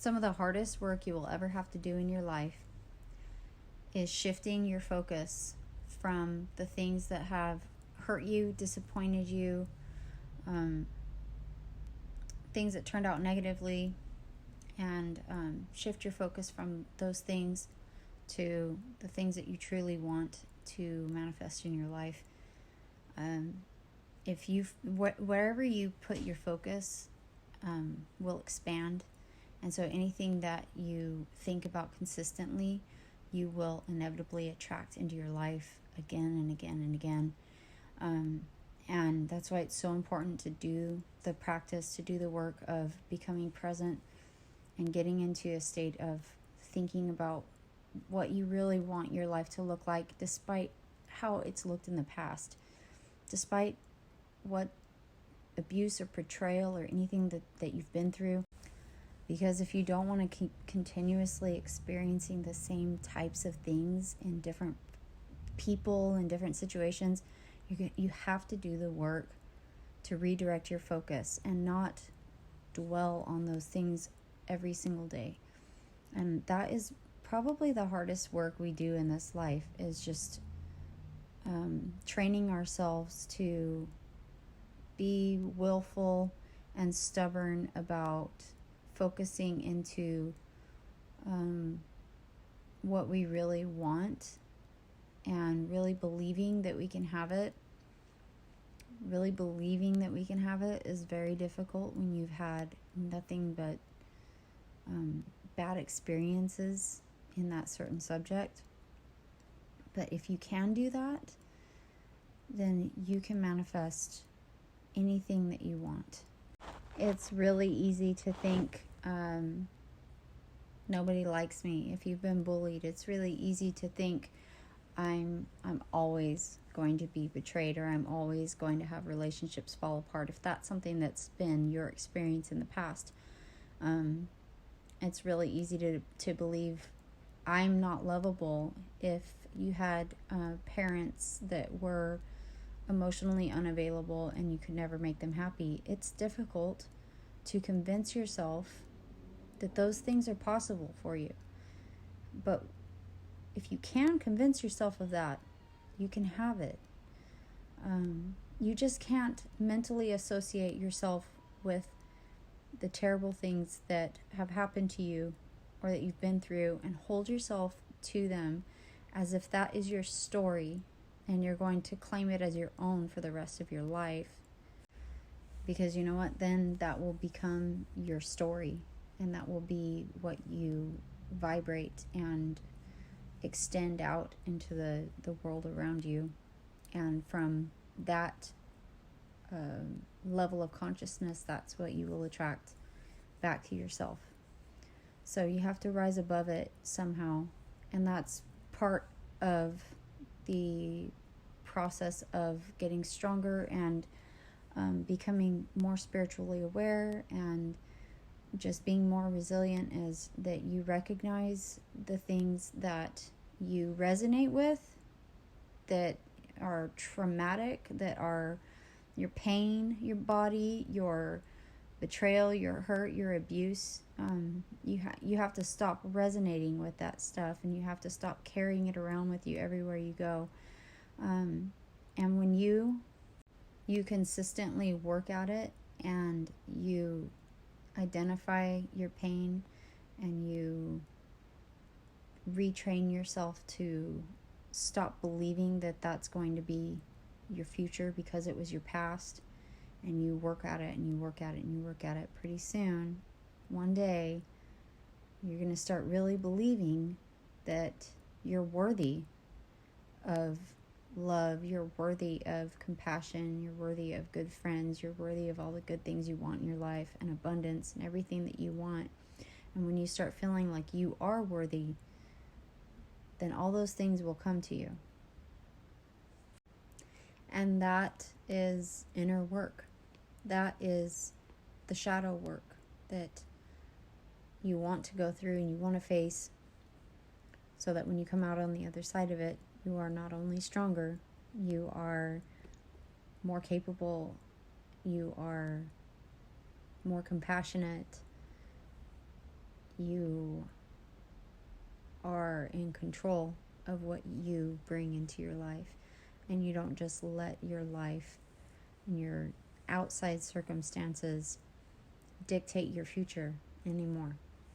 Some of the hardest work you will ever have to do in your life is shifting your focus from the things that have hurt you, disappointed you, things that turned out negatively, and shift your focus from those things to the things that you truly want to manifest in your life. If you wherever you put your focus will expand, and so anything that you think about consistently, you will inevitably attract into your life again and again and again. And that's why it's so important to do the practice, to do the work of becoming present and getting into a state of thinking about what you really want your life to look like, despite how it's looked in the past, despite what abuse or betrayal or anything that you've been through. Because if you don't want to keep continuously experiencing the same types of things in different people and different situations, you have to do the work to redirect your focus and not dwell on those things every single day. And that is probably the hardest work we do in this life, is just training ourselves to be willful and stubborn about focusing into what we really want, and really believing that we can have it. Really believing that we can have it is very difficult when you've had nothing but bad experiences in that certain subject. But if you can do that, then you can manifest anything that you want. It's really easy to think nobody likes me. If you've been bullied, it's really easy to think I'm always going to be betrayed, or I'm always going to have relationships fall apart. If that's something that's been your experience in the past, it's really easy to believe I'm not lovable. If you had parents that were emotionally unavailable and you could never make them happy, it's difficult to convince yourself that those things are possible for you. But if you can convince yourself of that, you can have it. You just can't mentally associate yourself with the terrible things that have happened to you or that you've been through and hold yourself to them as if that is your story and you're going to claim it as your own for the rest of your life. Because you know what? Then that will become your story, and that will be what you vibrate and extend out into the world around you. And from that level of consciousness, that's what you will attract back to yourself. So you have to rise above it somehow, and that's part of the process of getting stronger and becoming more spiritually aware and just being more resilient, is that you recognize the things that you resonate with, that are traumatic, that are your pain, your body, your betrayal, your hurt, your abuse. You have to stop resonating with that stuff, and you have to stop carrying it around with you everywhere you go. And when you consistently work at it, and you identify your pain, and you retrain yourself to stop believing that that's going to be your future because it was your past, and you work at it and you work at it and you work at it, pretty soon, one day, you're going to start really believing that you're worthy of love, you're worthy of compassion, you're worthy of good friends, you're worthy of all the good things you want in your life, and abundance and everything that you want. And when you start feeling like you are worthy, then all those things will come to you. And that is inner work. That is the shadow work that you want to go through and you want to face, so that when you come out on the other side of it, you are not only stronger, you are more capable, you are more compassionate, you are in control of what you bring into your life, and you don't just let your life and your outside circumstances dictate your future anymore.